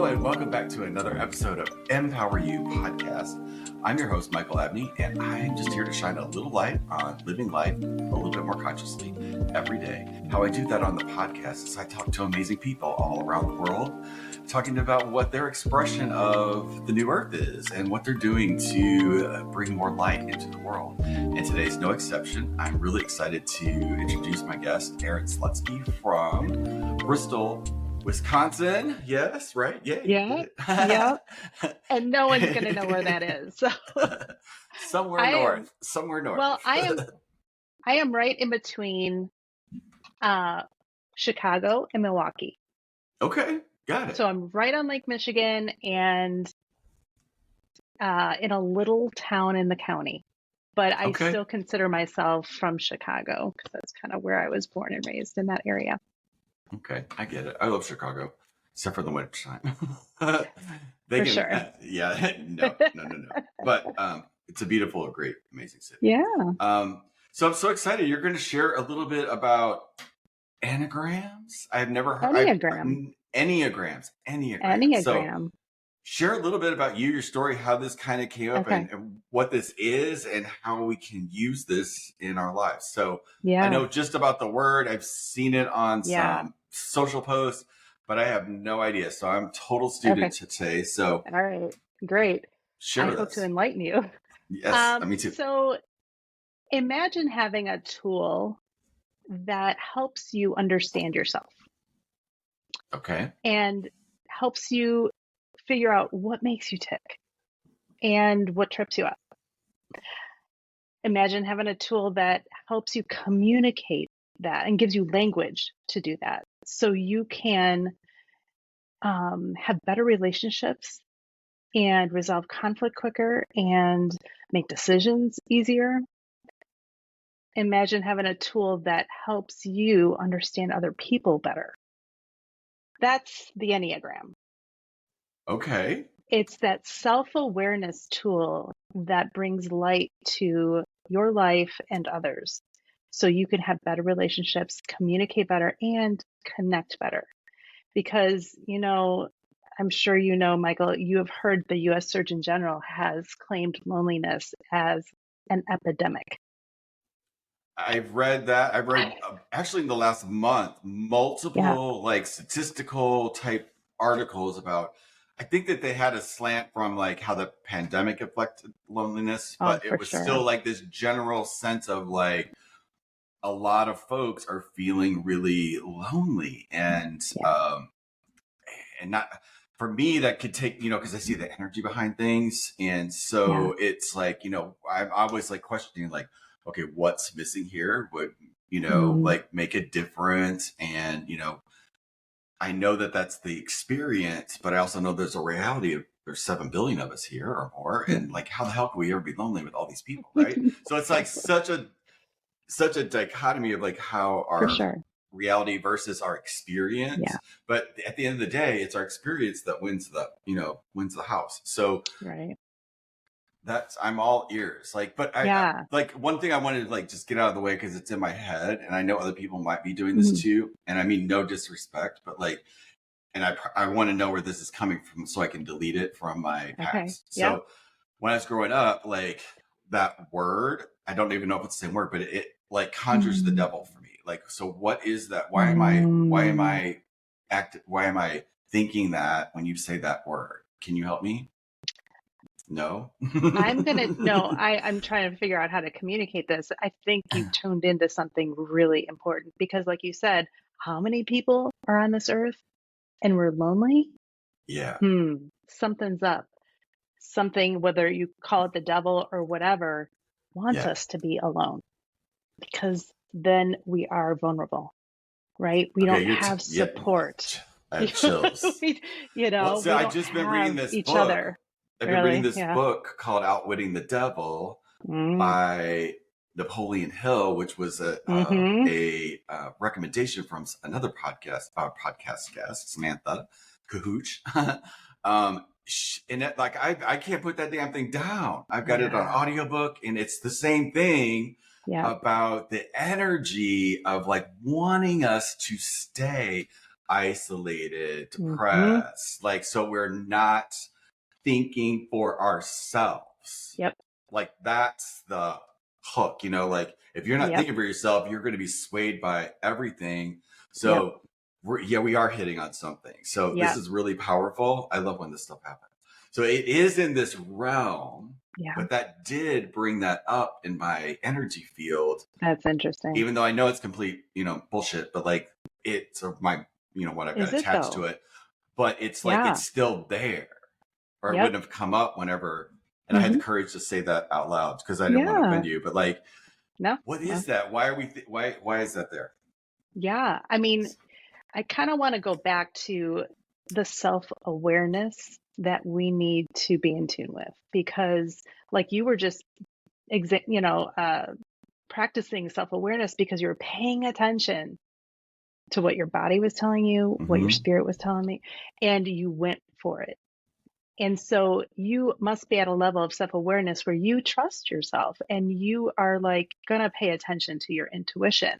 and welcome back to another episode of Empower You Podcast. I'm your host, Michael Abney, and I'm just here to shine a little light on living life a little bit more consciously every day. How I do that on the podcast is I talk to amazing people all around the world, talking about what their expression of the new earth is and what they're doing to bring more light into the world. And today's no exception. I'm really excited to introduce my guest, Erin Slutsky from Bristol, Wisconsin. Yes, right? Yay. Yeah. Yep. And no one's going to know where that is. So somewhere north. Well, I am right in between Chicago and Milwaukee. Okay, got it. So I'm right on Lake Michigan and in a little town in the county. But I still consider myself from Chicago because that's kind of where I was born and raised, in that area. Okay, I get it. I love Chicago, except for the winter time. Sure. Yeah, no. But it's a beautiful, great, amazing city. Yeah. So I'm so excited. You're going to share a little bit about anagrams. I've never heard Enneagrams. So share a little bit about you, your story, how this kind of came up, and what this is, and how we can use this in our lives. So I know just about the word. I've seen it on some social posts, but I have no idea. So I'm a total student today. So all right, great. Share I with hope us. to enlighten you. Yes, me too. So imagine having a tool that helps you understand yourself. Okay. And helps you figure out what makes you tick and what trips you up. Imagine having a tool that helps you communicate that and gives you language to do that, so you can have better relationships and resolve conflict quicker and make decisions easier. Imagine having a tool that helps you understand other people better. That's the Enneagram. Okay. It's that self-awareness tool that brings light to your life and others, so you can have better relationships, communicate better, and connect better. Because, I'm sure you know, Michael, you have heard the U.S. Surgeon General has claimed loneliness as an epidemic. I've read that. I've read actually in the last month, multiple statistical type articles about, I think that they had a slant from like how the pandemic affected loneliness, but it was still like this general sense of like a lot of folks are feeling really lonely, and not for me, that could take, because I see the energy behind things. And so it's like, I'm always like questioning like, okay, what's missing here? Would, like make a difference? And, I know that that's the experience, but I also know there's a reality of there's 7 billion of us here or more. And like, how the hell can we ever be lonely with all these people? Right. So it's like such a dichotomy of like how our reality versus our experience. Yeah. But at the end of the day, it's our experience that wins the house. So I'm all ears. Like, but like one thing I wanted to like just get out of the way, because it's in my head and I know other people might be doing this too. And I mean, no disrespect, but like, and I want to know where this is coming from so I can delete it from my past. So when I was growing up, like that word, I don't even know if it's the same word, but it like conjures the devil for me. Like, so what is that? Why am I thinking that when you say that word? Can you help me? No. I'm trying to figure out how to communicate this. I think you tuned into something really important, because like you said, how many people are on this earth and we're lonely? Yeah. Something's up. Something, whether you call it the devil or whatever, wants us to be alone, because then we are vulnerable, right? We don't have support. I have chills. I've just been reading this book. I've been reading this book called Outwitting the Devil by Napoleon Hill, which was a recommendation from another podcast guest, Samantha Cahooch. And that, like, I can't put that damn thing down. I've got it on audiobook, and it's the same thing about the energy of like wanting us to stay isolated, Mm-hmm. depressed. Like, so we're not thinking for ourselves. Yep. Like, that's the hook, you know, like if you're not Yep. thinking for yourself, you're going to be swayed by everything. Yep. So we are hitting on something. So this Yep. is really powerful. I love when this stuff happens. So it is in this realm, Yeah. but that did bring that up in my energy field, That's interesting. even though I know it's complete, you know, bullshit, but like it's my, you know, what I've got Is it attached though? to it, but it's like, Yeah. it's still there, or it Yep. wouldn't have come up whenever. And I had Mm-hmm. the courage to say that out loud because I didn't want to Yeah. offend you, but like, No. what No. is that? Why are we, why is that there? Yeah. I mean, I kind of want to go back to the self-awareness that we need to be in tune with, because like you were just, practicing self-awareness because you're paying attention to what your body was telling you, what your Mm-hmm. spirit was telling me, and you went for it. And so you must be at a level of self-awareness where you trust yourself and you are like going to pay attention to your intuition.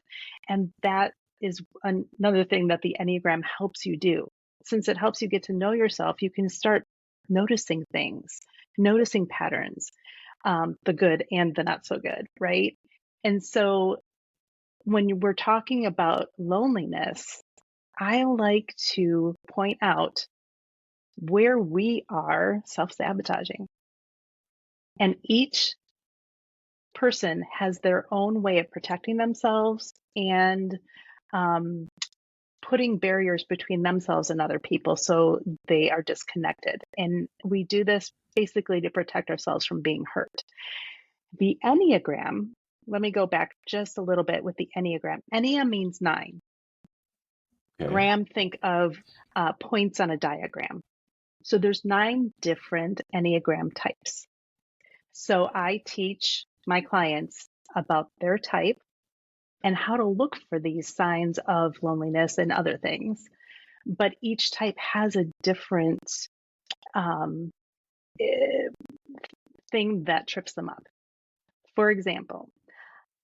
And that is another thing that the Enneagram helps you do. Since it helps you get to know yourself, you can start noticing things, noticing patterns, the good and the not so good, right? And so when we're talking about loneliness, I like to point out where we are self-sabotaging. And each person has their own way of protecting themselves and um, putting barriers between themselves and other people so they are disconnected. And we do this basically to protect ourselves from being hurt. The Enneagram, let me go back just a little bit with the Enneagram. Ennea means 9. Okay. Gram, think of points on a diagram. So there's 9 different Enneagram types. So I teach my clients about their type and how to look for these signs of loneliness and other things. But each type has a different um, eh, thing that trips them up. For example,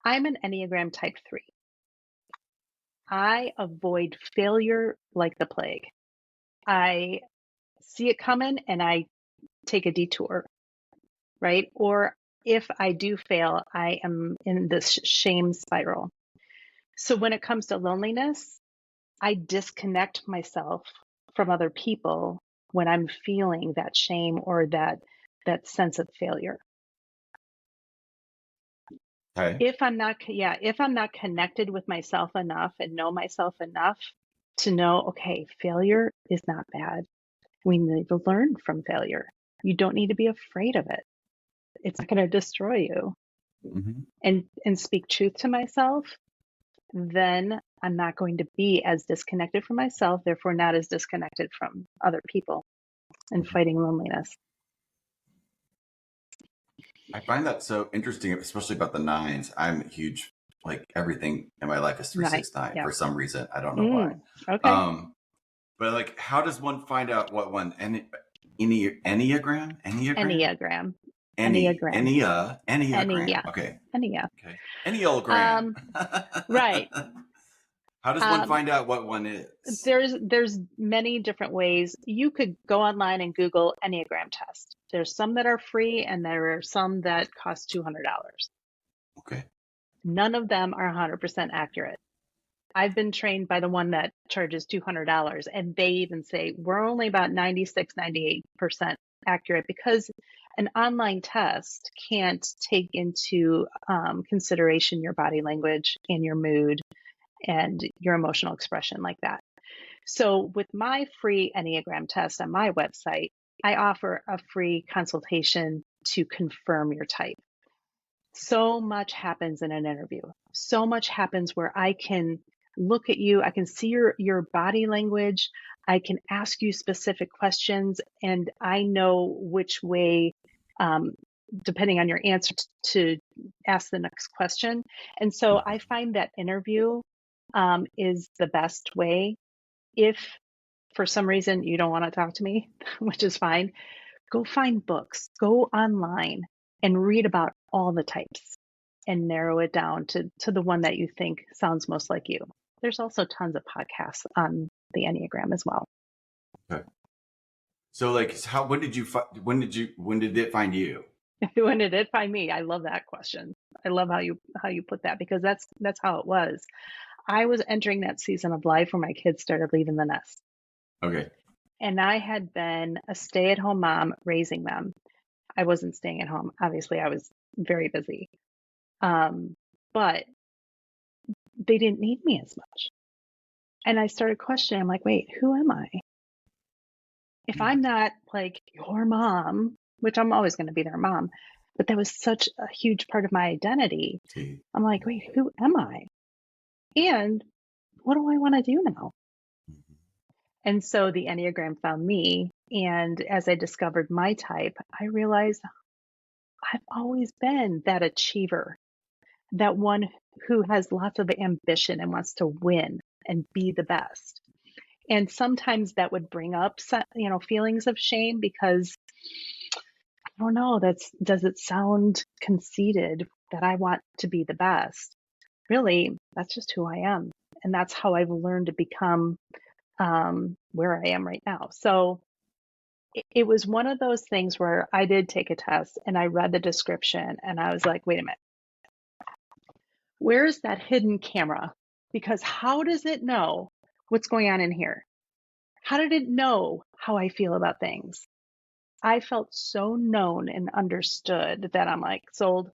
I'm an Enneagram type 3. I avoid failure like the plague. I see it coming and I take a detour, right? Or if I do fail, I am in this shame spiral. So when it comes to loneliness, I disconnect myself from other people when I'm feeling that shame or that sense of failure. Okay. If I'm not connected with myself enough and know myself enough to know, okay, failure is not bad. We need to learn from failure. You don't need to be afraid of it. It's not going to destroy you. Mm-hmm. And speak truth to myself, then I'm not going to be as disconnected from myself, therefore not as disconnected from other people and fighting loneliness. I find that so interesting, especially about the 9s. I'm a huge, like everything in my life is Right. 369 Yeah. for some reason. I don't know why. Okay. But like, how does one find out what one, Enneagram? Enneagram. Enneagram. Enneagram. Ennea. Okay. Ennea. Okay. Enneagram. Um, right. How does one find out what one is? There's many different ways. You could go online and Google Enneagram test. There's some that are free and there are some that cost $200. Okay. None of them are 100% accurate. I've been trained by the one that charges $200, and they even say we're only about 96, 98% accurate because an online test can't take into consideration your body language and your mood and your emotional expression like that. So with my free Enneagram test on my website, I offer a free consultation to confirm your type. So much happens in an interview. So much happens where I can look at you, I can see your body language, I can ask you specific questions, and I know which way, um, depending on your answer, to ask the next question. And so I find that interview is the best way. If for some reason you don't want to talk to me, which is fine, go find books, go online and read about all the types and narrow it down to the one that you think sounds most like you. There's also tons of podcasts on the Enneagram as well. Okay. So like, when did it find you? When did it find me? I love that question. I love how you put that, because that's how it was. I was entering that season of life where my kids started leaving the nest. Okay. And I had been a stay-at-home mom raising them. I wasn't staying at home. Obviously, I was very busy. But they didn't need me as much. And I started questioning, I'm like, wait, who am I? If I'm not like your mom, which I'm always going to be their mom, but that was such a huge part of my identity. See. I'm like, wait, who am I? And what do I want to do now? And so the Enneagram found me. And as I discovered my type, I realized I've always been that achiever, that one who has lots of ambition and wants to win and be the best. And sometimes that would bring up, feelings of shame, because I don't know, does it sound conceited that I want to be the best? Really, that's just who I am. And that's how I've learned to become where I am right now. So it was one of those things where I did take a test and I read the description and I was like, wait a minute, where is that hidden camera? Because how does it know what's going on in here? How did it know how I feel about things? I felt so known and understood that I'm like, sold.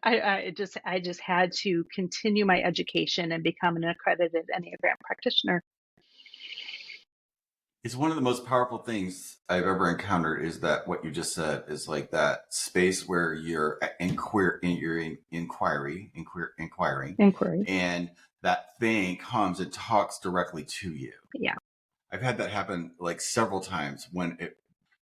I just had to continue my education and become an accredited Enneagram practitioner. It's one of the most powerful things I've ever encountered, is that what you just said is like that space where you're inquiring, Inquiry. and that thing comes and talks directly to you. Yeah. I've had that happen like several times when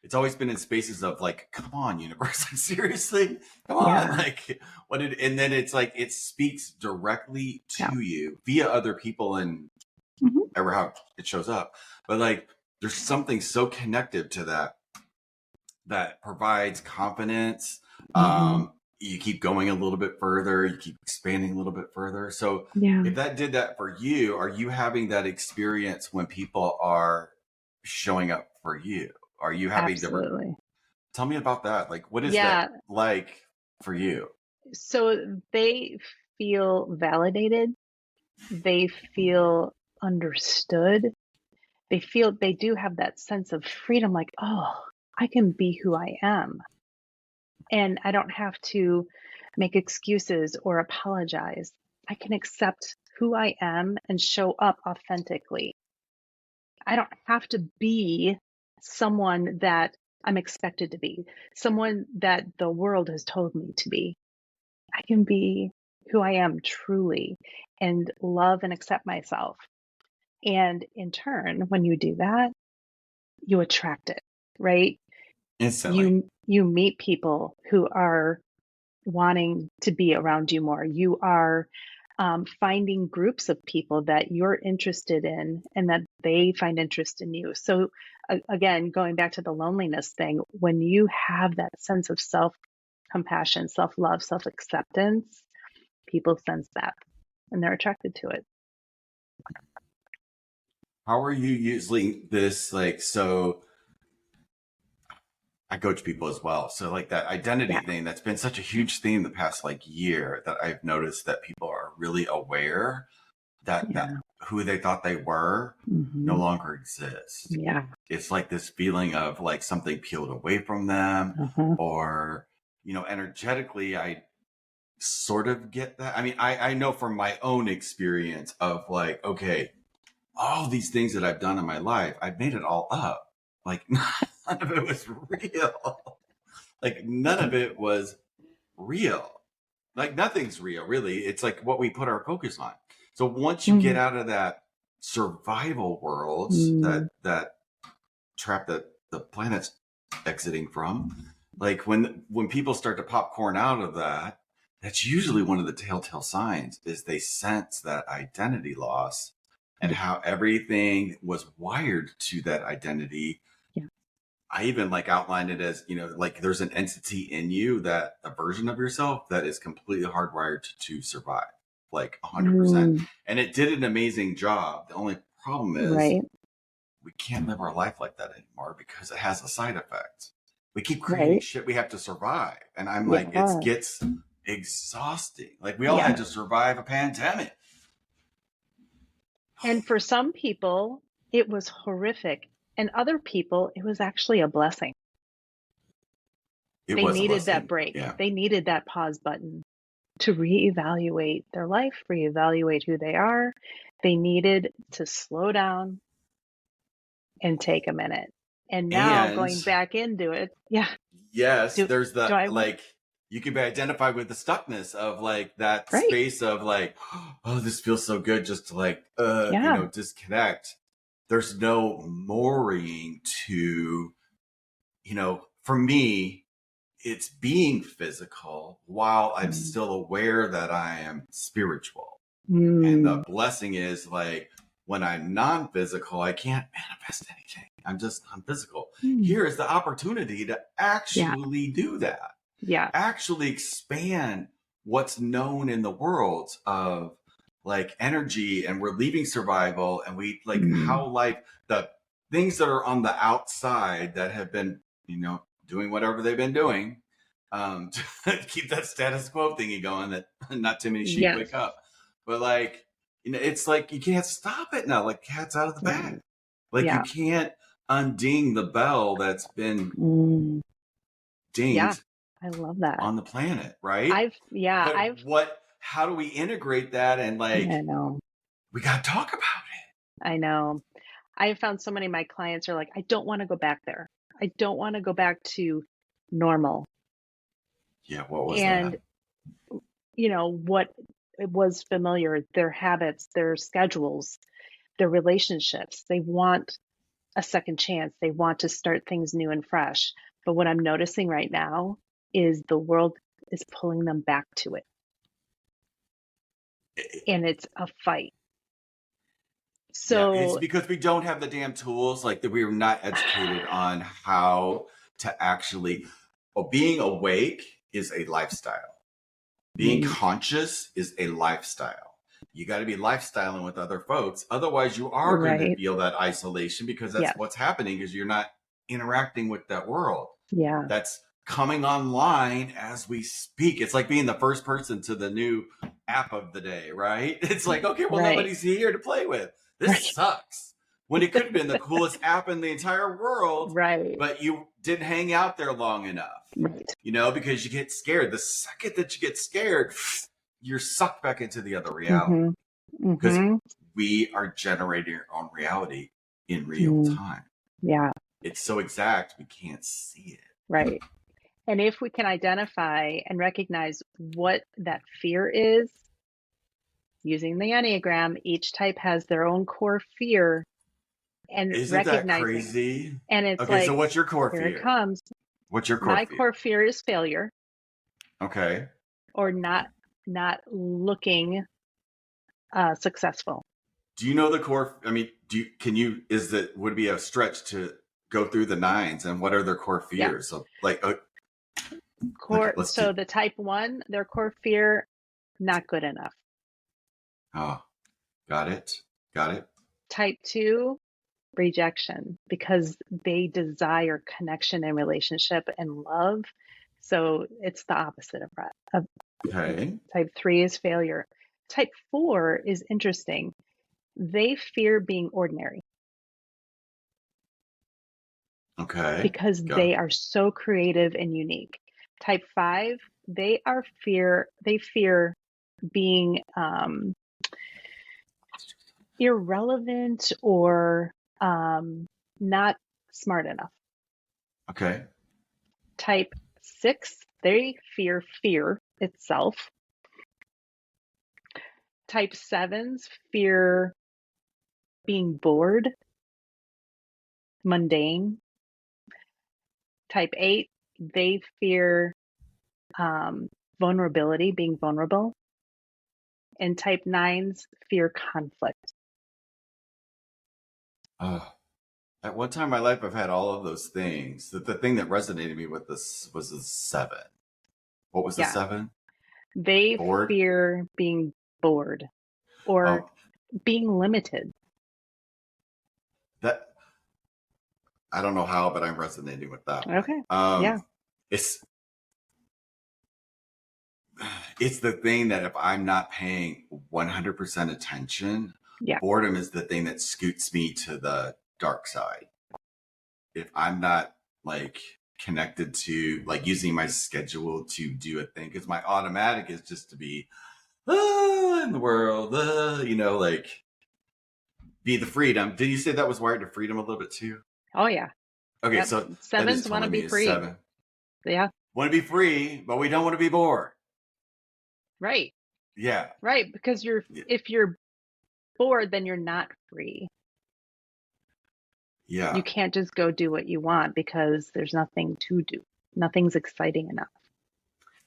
it's always been in spaces of like, come on, universe, like, seriously, come on, like and then it's like it speaks directly to you via other people and ever how it shows up, but like there's something so connective to that provides confidence. You keep going a little bit further, you keep expanding a little bit further. So if that did that for you, are you having that experience when people are showing up for you? Are you having Absolutely. Tell me about that. Like, what is that like for you? So they feel validated. They feel understood. They do have that sense of freedom, like, oh, I can be who I am. And I don't have to make excuses or apologize. I can accept who I am and show up authentically. I don't have to be someone that I'm expected to be, someone that the world has told me to be. I can be who I am truly and love and accept myself. And in turn, when you do that, you attract it, right? Instantly. You meet people who are wanting to be around you more. You are finding groups of people that you're interested in and that they find interest in you. So again, going back to the loneliness thing, when you have that sense of self-compassion, self-love, self-acceptance, people sense that and they're attracted to it. How are you using this? Like, so I coach people as well. So like that identity thing, that's been such a huge theme the past like year, that I've noticed that people are really aware that who they thought they were no longer exists. Yeah. It's like this feeling of like something peeled away from them, or, energetically, I sort of get that. I mean, I know from my own experience of like, okay, all these things that I've done in my life, I've made it all up. Like none of it was real. Like none of it was real. Like nothing's real, really. It's like what we put our focus on. So once you get out of that survival world, that trap that the planet's exiting from, like when people start to popcorn out of that, that's usually one of the telltale signs, is they sense that identity loss and how everything was wired to that identity. I even like outlined it as, like there's an entity in you, that a version of yourself that is completely hardwired to survive, like 100%. And it did an amazing job. The only problem is Right. we can't live our life like that anymore because it has a side effect. We keep creating Right. shit we have to survive. And I'm like, it Yeah. gets exhausting. Like we all Yeah. had to survive a pandemic. And for some people, it was horrific. And other people, it was actually a blessing. It They was a needed that blessing. break. Yeah. They needed that pause button to reevaluate their life, reevaluate who they are. They needed to slow down and take a minute. And now And going back into it, yeah. yes, Do there's do the I want? like you can be identified with the stuckness of like that Right. space of like, oh, this feels so good just to like Yeah. disconnect. There's no mooring to, for me, it's being physical while I'm Mm. still aware that I am spiritual. And the Mm. blessing is like when I'm non-physical, I can't manifest anything. I'm physical. Mm. Here is the opportunity to Yeah. actually do that, Yeah. actually expand what's known in the world of like energy, and we're leaving survival, and we like Mm. how life, the things that are on the outside that have been, doing whatever they've been doing, to keep that status quo thingy going, that not too many sheep Yes. wake up. But like, it's like you can't stop it now, like cat's out of the bag. Right. Like you Yeah. can't unding the bell that's been Mm. Yeah. dinged I love that. on the planet, right? But I've, how do we integrate that? And I like, know, we got to talk about I know. I found so many of my clients are like, I don't want to go back there. I don't want to go back to normal. it. Yeah, what was And, that? what it was familiar, their habits, their schedules, their relationships. They want a second chance. They want to start things new and fresh. But what I'm noticing right now is the world is pulling them back to it. And it's a fight. Yeah, it's So, because we don't have the damn tools, like that we were not educated on how to actually, well, being awake is a lifestyle. Being mm, conscious is a lifestyle. You got to be lifestyling with other folks. Otherwise, you are going to right. feel that isolation because that's Yes. what's happening, is you're not interacting with that world Yeah. that's coming online as we speak. It's like being the first person to the new app of the day, right? It's like, okay, well, Right. nobody's here to play with. This Right. sucks. When it could have been the coolest app in the entire world, Right. but you didn't hang out there long enough, Right. because you get scared. The second that you get scared, you're sucked back into the other reality, Mm-hmm. because Mm-hmm. we are generating our own reality in real Mm. time. Yeah. It's so exact, we can't see it. Right. And if we can identify and recognize what that fear is, using the Enneagram, each type has their own core fear, and Isn't that recognizing. crazy? And it's Okay, so like, what's your core here it fear? comes. What's your core My fear? core fear is failure, Okay. or not looking successful. Do you know the core? I mean, would it be a stretch to go through the nines, and what are their core Yeah. fears? So like, okay, let's So do. the type 1, their core fear, not good enough. Oh, got it. Type 2, rejection, because they desire connection and relationship and love. So it's the opposite of Okay. type 3 is failure. Type 4 is interesting. They fear being ordinary Okay. because Go. they are so creative and unique. Type 5, they fear being irrelevant or not smart enough. Okay. Type 6, they fear itself. Type 7s fear being bored, mundane. Type 8, they fear vulnerability, being vulnerable. And type 9s fear conflict. Oh, at one time in my life, I've had all of those things. The thing that resonated me with this was the 7. What was the Yeah. 7? They Bored? fear being bored or Oh, being limited. that I don't know how, but I'm resonating with that one. Okay. Yeah. It's it's the thing that if I'm not paying 100% attention, Yeah. boredom is the thing that scoots me to the dark side. If I'm not like connected to like using my schedule to do a thing, because my automatic is just to be in the world, like be the freedom. Did you say that was wired to freedom a little bit too? Oh yeah. Okay, Yep. so that is Sevens want to telling me be is free. 7. Yeah. Want to be free, but we don't want to be bored. Right. Yeah. Right. Because if you're bored, then you're not free. Yeah. You can't just go do what you want because there's nothing to do. Nothing's exciting enough.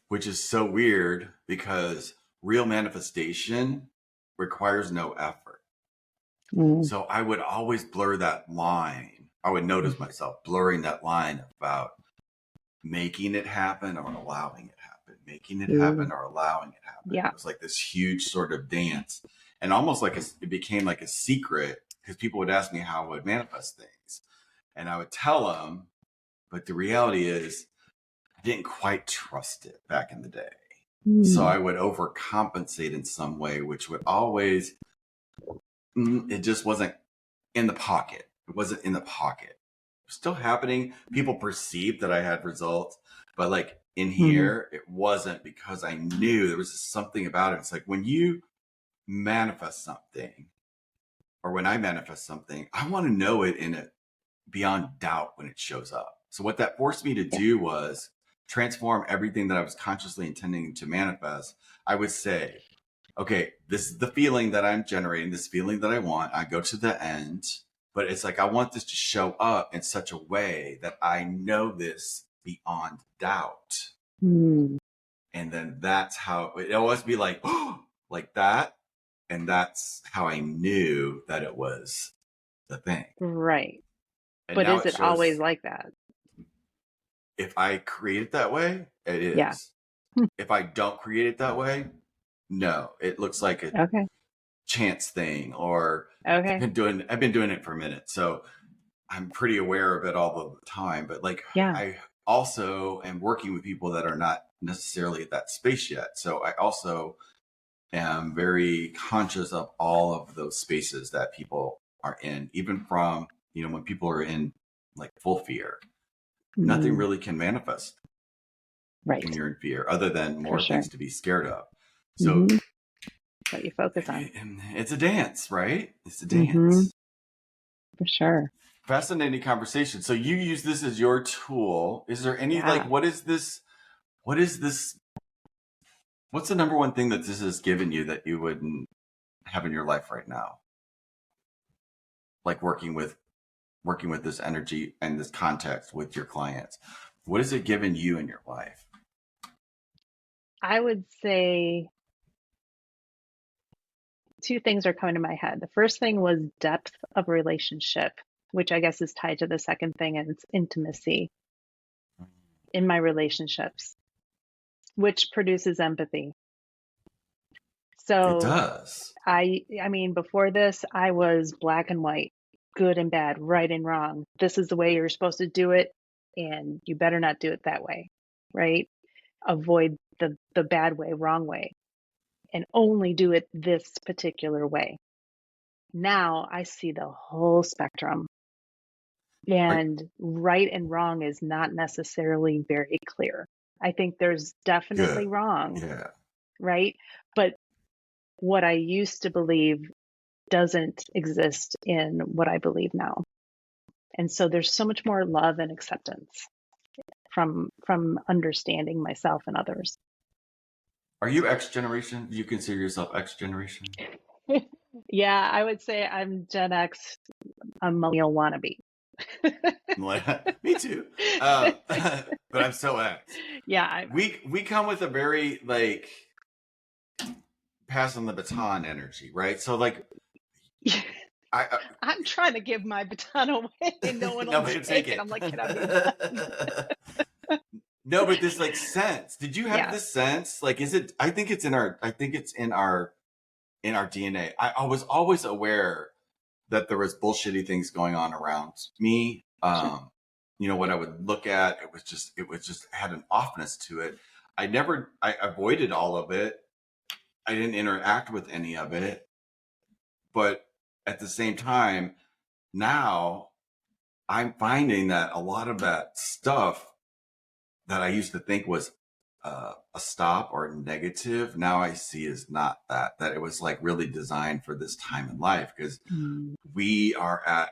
Which is so weird because real manifestation requires no effort. So I would always blur that line. I would notice myself blurring that line about making it happen or allowing it happen, making it happen or allowing it happen. Yeah. It was like this huge sort of dance, and almost like it became like a secret because people would ask me how I would manifest things, and I would tell them, but the reality is I didn't quite trust it back in the day. So I would overcompensate in some way, which would always, it just wasn't in the pocket. It wasn't in the pocket. It was still happening. People perceived that I had results, but like in here, it wasn't, because I knew there was something about it. It's like when you manifest something, or when I manifest something, I want to know it in it beyond doubt when it shows up. So what that forced me to do was transform everything that I was consciously intending to manifest. I would say, okay, this is the feeling that I'm generating, this feeling that I want. I go to the end, but it's like, I want this to show up in such a way that I know this beyond doubt. And then that's how it always be like, like that. And that's how I knew that it was the thing. Right. And but now is it always like that? If I create it that way, it is. Yeah. If I don't create it that way, no. It looks like a chance thing, or I've been doing it for a minute, so I'm pretty aware of it all the time. But like, I also am working with people that are not necessarily at that space yet. So I also am very conscious of all of those spaces that people are in, even from, when people are in like full fear. Nothing really can manifest when you're in fear, other than more things to be scared of. So what you focus on. It's a dance, right? It's a dance. For sure. Fascinating conversation. So you use this as your tool. Is there any what is this? What's the number one thing that this has given you that you wouldn't have in your life right now? Like working with this energy and this context with your clients. What has it given you in your life? I would say two things are coming to my head. The first thing was depth of relationship, which I guess is tied to the second thing, and it's intimacy in my relationships, which produces empathy. So it does. I mean, before this, I was black and white, good and bad, right and wrong. This is the way you're supposed to do it, and you better not do it that way, right? Avoid the bad way, wrong way, and only do it this particular way. Now I see the whole spectrum, and right and wrong is not necessarily very clear. I think there's definitely wrong, right? But what I used to believe doesn't exist in what I believe now. And so there's so much more love and acceptance from understanding myself and others. Are you X generation? Do you consider yourself X generation? Yeah, I would say I'm Gen X, a millennial wannabe. Me too. But I'm so X. Yeah. We come with a very like passing the baton energy, right? So like I'm trying to give my baton away and no one will take it. I'm like, can I be done? No, but this like sense. Did you have this sense? Like, is it? I think it's in our DNA. I was always aware that there was bullshitty things going on around me. Sure. What I would look at, it was just had an offness to it. I avoided all of it. I didn't interact with any of it. But at the same time, now I'm finding that a lot of that stuff that I used to think was a stop or negative, now I see is not that it was like really designed for this time in life, because we are at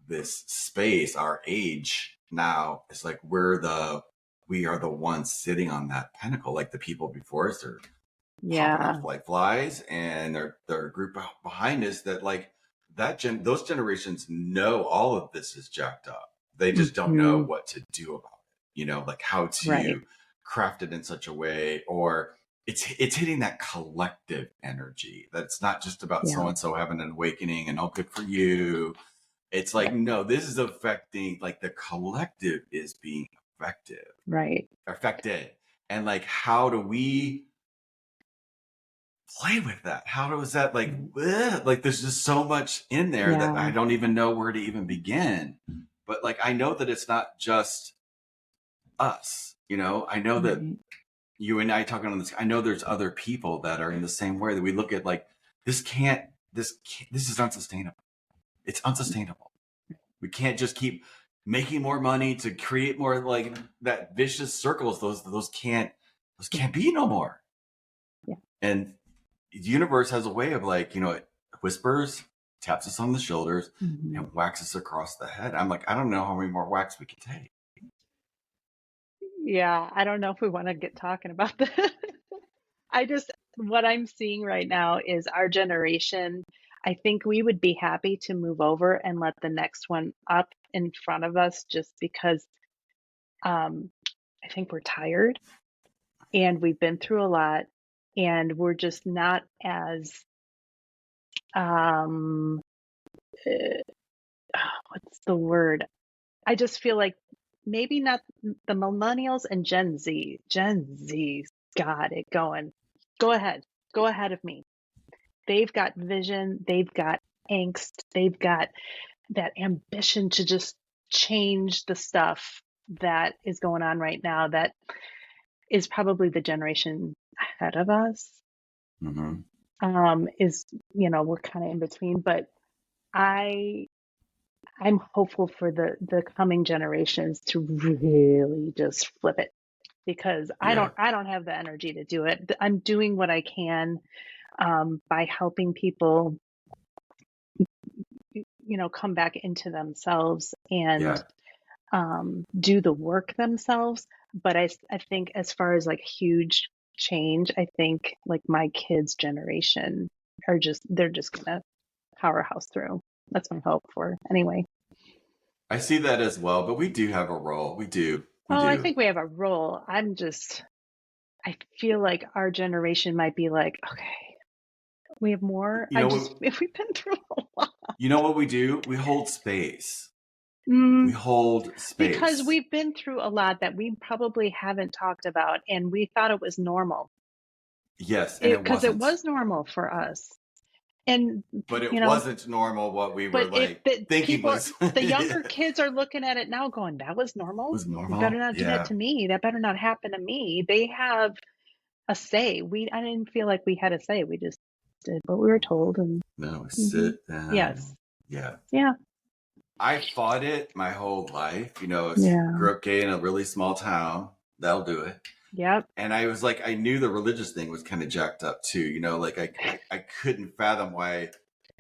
this space, our age now, it's like we are the ones sitting on that pinnacle. Like the people before us are popping off like flies, and they're a group behind us that like those generations know all of this is jacked up. They just don't know what to do about it, like how to craft it in such a way, or it's hitting that collective energy that it's not just about so and so having an awakening and good for you. It's like, no, this is affecting, like the collective is being affected. And like, how do we play with that? How does that like there's just so much in there that I don't even know where to even begin. But like, I know that it's not just us, I know that you and I talking on this, I know there's other people that are in the same way, that we look at like, this is unsustainable. It's unsustainable. We can't just keep making more money to create more, like that vicious circles. Those can't be no more. And the universe has a way of like, it whispers, taps us on the shoulders, and whacks us across the head. I'm like, I don't know how many more whacks we can take. Yeah, I don't know if we want to get talking about that. What I'm seeing right now is our generation. I think we would be happy to move over and let the next one up in front of us, just because I think we're tired and we've been through a lot, and we're just not as what's the word? I just feel like maybe not the millennials and Gen Z. Gen Z's got it going. Go ahead of me. They've got vision, they've got angst, they've got that ambition to just change the stuff that is going on right now, that is probably the generation ahead of us. We're kind of in between, but I'm hopeful for the coming generations to really just flip it, because I don't have the energy to do it. I'm doing what I can by helping people, come back into themselves and do the work themselves. But I think as far as like huge change, I think like my kids' generation they're just gonna powerhouse through. That's my hope for anyway. I see that as well, but we do have a role. We do. I think we have a role. I feel like our generation might be like, okay, we have more. If we've been through a lot. You know what we do? We hold space. We hold space. Because we've been through a lot that we probably haven't talked about, and we thought it was normal. Yes, and because it was normal for us. But it wasn't normal what we were thinking was. The younger kids are looking at it now going, that was normal? It was normal? You better not do that to me. That better not happen to me. They have a say. I didn't feel like we had a say. We just did what we were told. And no, sit down. Yes. Yeah. I fought it my whole life. Grew up gay in a really small town. That'll do it. Yep. And I was like, I knew the religious thing was kind of jacked up too. Like I couldn't fathom why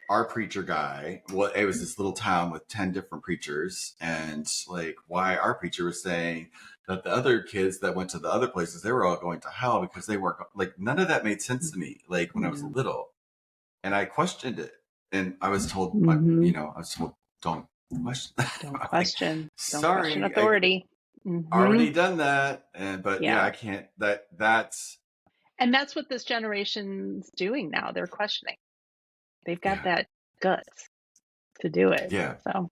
our preacher guy, it was this little town with 10 different preachers, and like why our preacher was saying that the other kids that went to the other places, they were all going to hell because they weren't, like, none of that made sense to me. Like when I was little, and I questioned it, and I was told, don't question. Don't question. Don't Sorry, question authority. Already done that, but I can't. That's what this generation's doing now. They're questioning. They've got that guts to do it. Yeah. So,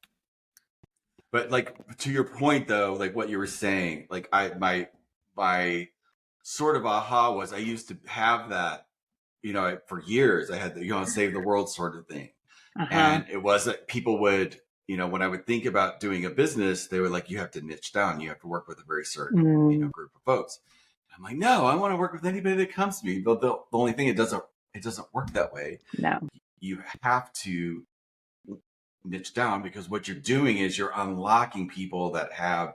but like to your point though, like what you were saying, like my sort of aha was I used to have that, for years. I had the save the world sort of thing, Uh-huh. And it wasn't, people would, when I would think about doing a business, they were like, you have to niche down. You have to work with a very certain, group of folks. I'm like, no, I want to work with anybody that comes to me. But the only thing, it doesn't work that way. No. You have to niche down, because what you're doing is you're unlocking people that have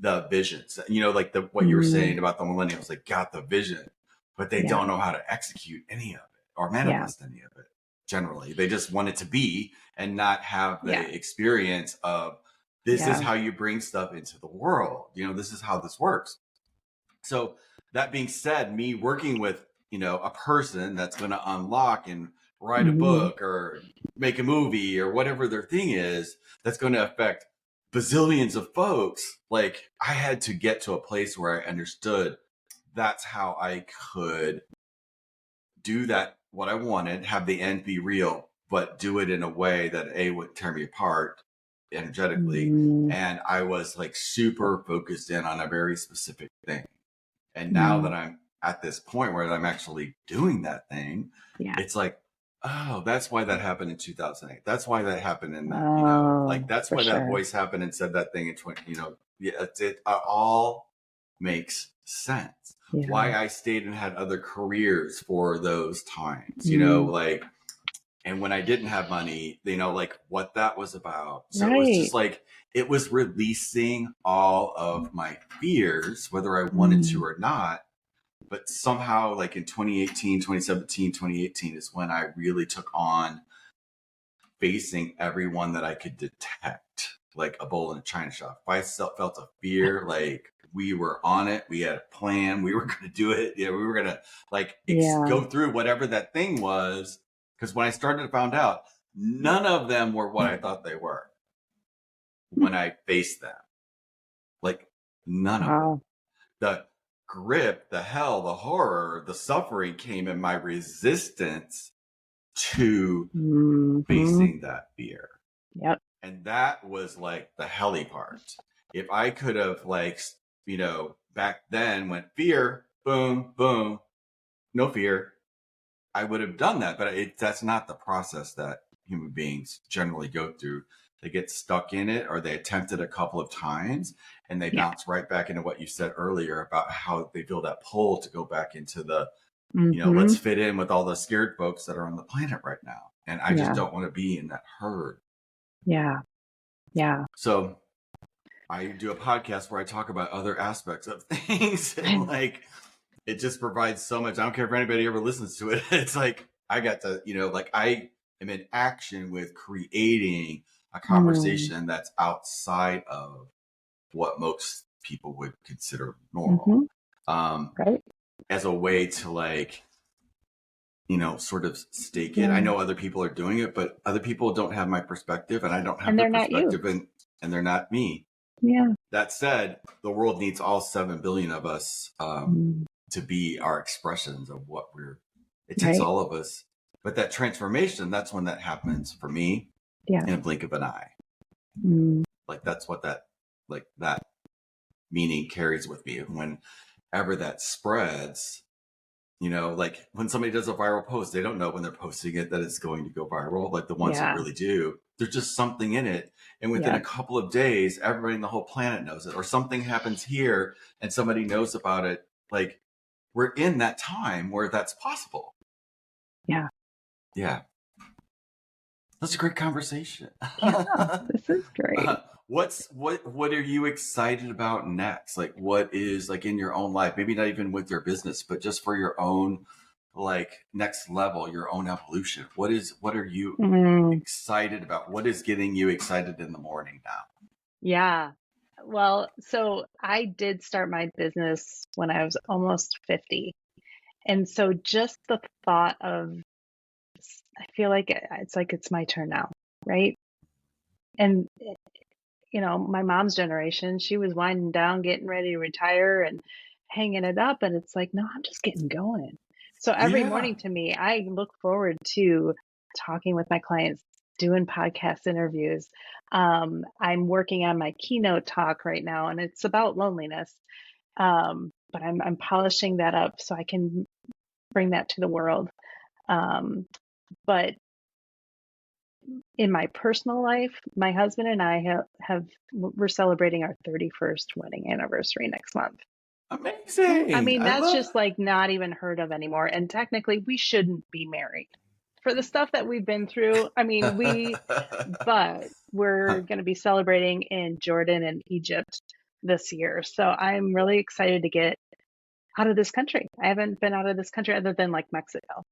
the visions, like what you were saying about the millennials, they got the vision, but they don't know how to execute any of it or manifest any of it. Generally, they just want it to be and not have the experience of, this is how you bring stuff into the world. This is how this works. So that being said, me working with, a person that's going to unlock and write a book or make a movie or whatever their thing is, that's going to affect bazillions of folks. Like, I had to get to a place where I understood that's how I could do that, what I wanted, have the end be real, but do it in a way that wouldn't tear me apart energetically. And I was like super focused in on a very specific thing. And now that I'm at this point where I'm actually doing that thing, it's like, oh, that's why that happened in 2008. That's why that happened in that, like, that's why that voice happened and said that thing in 20, it all makes sense. Why I stayed and had other careers for those times, like, and when I didn't have money, like what that was about. So it was just like, it was releasing all of my fears, whether I wanted to or not. But somehow, like in 2018, 2017, 2018 is when I really took on facing everyone that I could detect, like a bull in a china shop. If I felt a fear, like, we were on it, we had a plan, we were going to do it. We were going to like go through whatever that thing was. Because when I started to find out, none of them were what I thought they were when I faced them. Like, none of them. The grip, the hell, the horror, the suffering came in my resistance to facing that fear. Yep. And that was like the helly part. If I could have, like, back then went fear, boom, boom, no fear, I would have done that. But that's not the process that human beings generally go through. They get stuck in it, or they attempt it a couple of times and they bounce right back into what you said earlier about how they feel that pull to go back into the, let's fit in with all the scared folks that are on the planet right now. And I just don't want to be in that herd. Yeah. Yeah. So I do a podcast where I talk about other aspects of things. And like, it just provides so much. I don't care if anybody ever listens to it. It's like, I got to, like, I am in action with creating a conversation that's outside of what most people would consider normal. Right. As a way to, like, sort of stake it. I know other people are doing it, but other people don't have my perspective, and I don't have their perspective, and they're not me. Yeah. That said, the world needs all 7 billion of us to be our expressions of what it takes all of us. But that transformation, that's when that happens for me in a blink of an eye. Like, that's what that meaning carries with me. And whenever that spreads, like when somebody does a viral post, they don't know when they're posting it that it's going to go viral. Like the ones that really do, there's just something in it. And within a couple of days, everybody in the whole planet knows it, or something happens here and somebody knows about it. Like, we're in that time where that's possible. Yeah. Yeah. That's a great conversation. Yeah, this is great. What are you excited about next? Like, what is, like, in your own life, maybe not even with your business, but just for your own, like, next level, your own evolution? What are you excited about? What is getting you excited in the morning now? Yeah. Well, so I did start my business when I was almost 50. And so just the thought of, I feel like it's my turn now, right? And my mom's generation, she was winding down, getting ready to retire and hanging it up. And it's like, no, I'm just getting going. So every morning to me, I look forward to talking with my clients, doing podcast interviews. I'm working on my keynote talk right now, and it's about loneliness. But I'm polishing that up so I can bring that to the world. But in my personal life, my husband and I we're celebrating our 31st wedding anniversary next month. I Amazing. mean, I that's love just like not even heard of anymore. And technically, we shouldn't be married for the stuff that we've been through. I mean, but we're going to be celebrating in Jordan and Egypt this year. So I'm really excited to get out of this country. I haven't been out of this country other than like Mexico.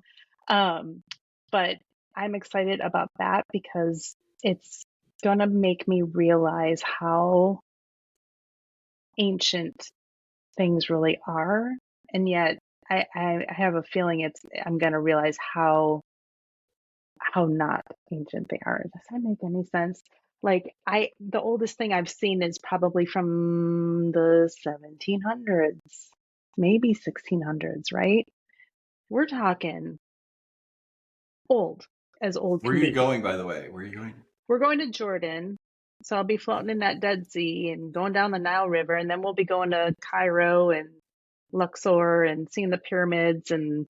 But I'm excited about that because it's going to make me realize how ancient things really are. And yet I have a feeling I'm going to realize how not ancient they are. Does that make any sense? Like the oldest thing I've seen is probably from the 1700s, maybe 1600s, right? We're talking old as old Where are can you be. going, by the way? Where are you going? We're going to Jordan. So I'll be floating in that Dead Sea and going down the Nile River. And then we'll be going to Cairo and Luxor and seeing the pyramids and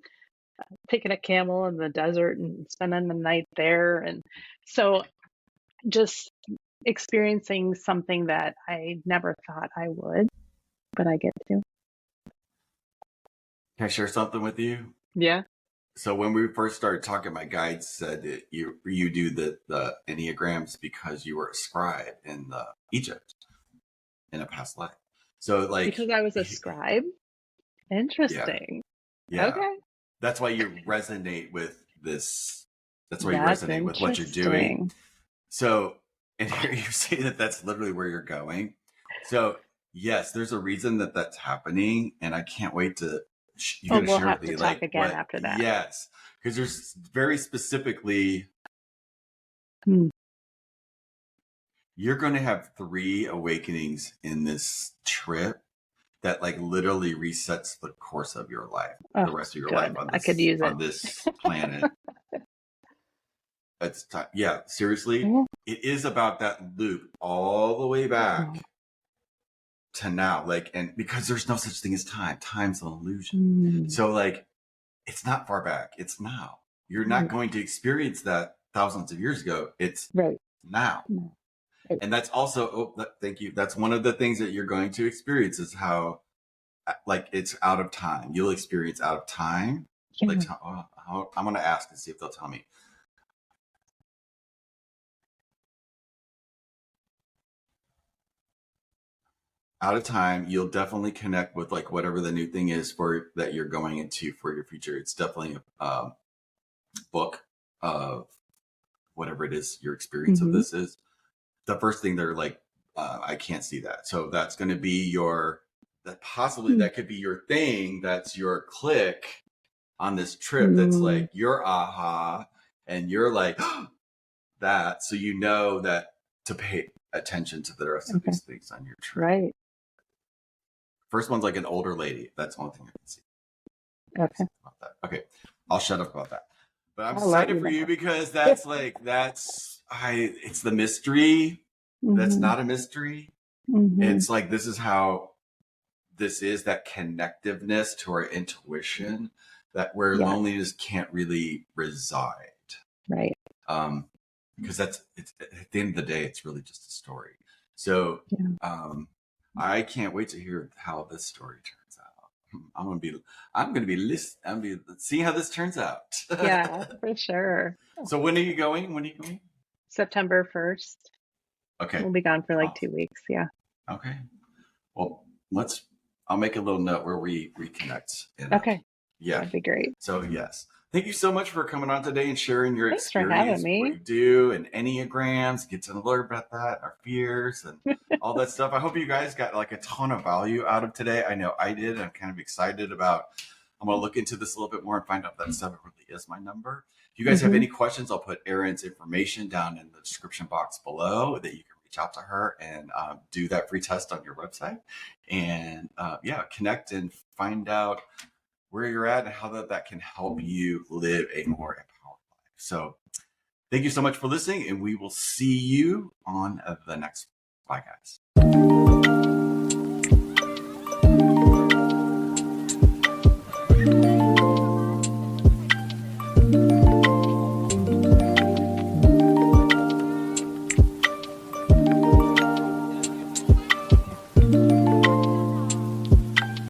taking a camel in the desert and spending the night there. And so just experiencing something that I never thought I would, but I get to. Can I share something with you? Yeah. So when we first started talking, my guide said that you do the Enneagrams because you were a scribe in Egypt in a past life. So like Because I was a scribe. yeah, Interesting. yeah. Okay. That's why you resonate with this. That's why you That's resonate with what you're doing. interesting. So, and here you say that that's literally where you're going. So yes, there's a reason that that's happening, and I can't wait to you're going to We'll share have with to me talk like again what after that. yes, because there's very specifically you're going to have 3 awakenings in this trip that like literally resets the course of your life, the rest of your life on I could use it. this planet. It's time. Yeah, seriously, it is about that loop all the way back to now. Like, and because there's no such thing as time, time's an illusion. So like, it's not far back. It's now. You're not going to experience that thousands of years ago. It's now. And that's also, thank you. That's one of the things that you're going to experience is how, like, it's out of time. You'll experience out of time. Yeah. Like, I'm going to ask and see if they'll tell me. Out of time, you'll definitely connect with like whatever the new thing is for that you're going into for your future. It's definitely a book of whatever it is your experience of this is. The first thing they're like, I can't see that. So that's going to be that could be your thing. That's your click on this trip. That's like your aha. And you're like that. So you know that to pay attention to the rest of these things on your trip. Right. First one's like an older lady. That's one thing I can see. Okay. About that. Okay. I'll shut up about that. But I'm excited for you because that's like, it's the mystery. That's not a mystery. It's like, this is how this is that connectiveness to our intuition that where loneliness can't really reside. Right. Because it's at the end of the day, it's really just a story. So, I can't wait to hear how this story turns out. I'm gonna be seeing how this turns out. Yeah, for sure. So when are you going? September 1st. Okay. We'll be gone for like 2 weeks. Yeah. Okay. Well, I'll make a little note where we reconnect. Okay. Yeah. That'd be great. So yes. Thank you so much for coming on today and sharing your experience, for having me. What you do, and Enneagrams, get to learn about that, our fears, and all that stuff. I hope you guys got like a ton of value out of today. I know I did. I'm kind of excited about. I'm going to look into this a little bit more and find out that stuff really is my number. If you guys have any questions, I'll put Erin's information down in the description box below that you can reach out to her and do that free test on your website, and connect and find out where you're at and how that can help you live a more empowered life. So thank you so much for listening, and we will see you on the next podcast.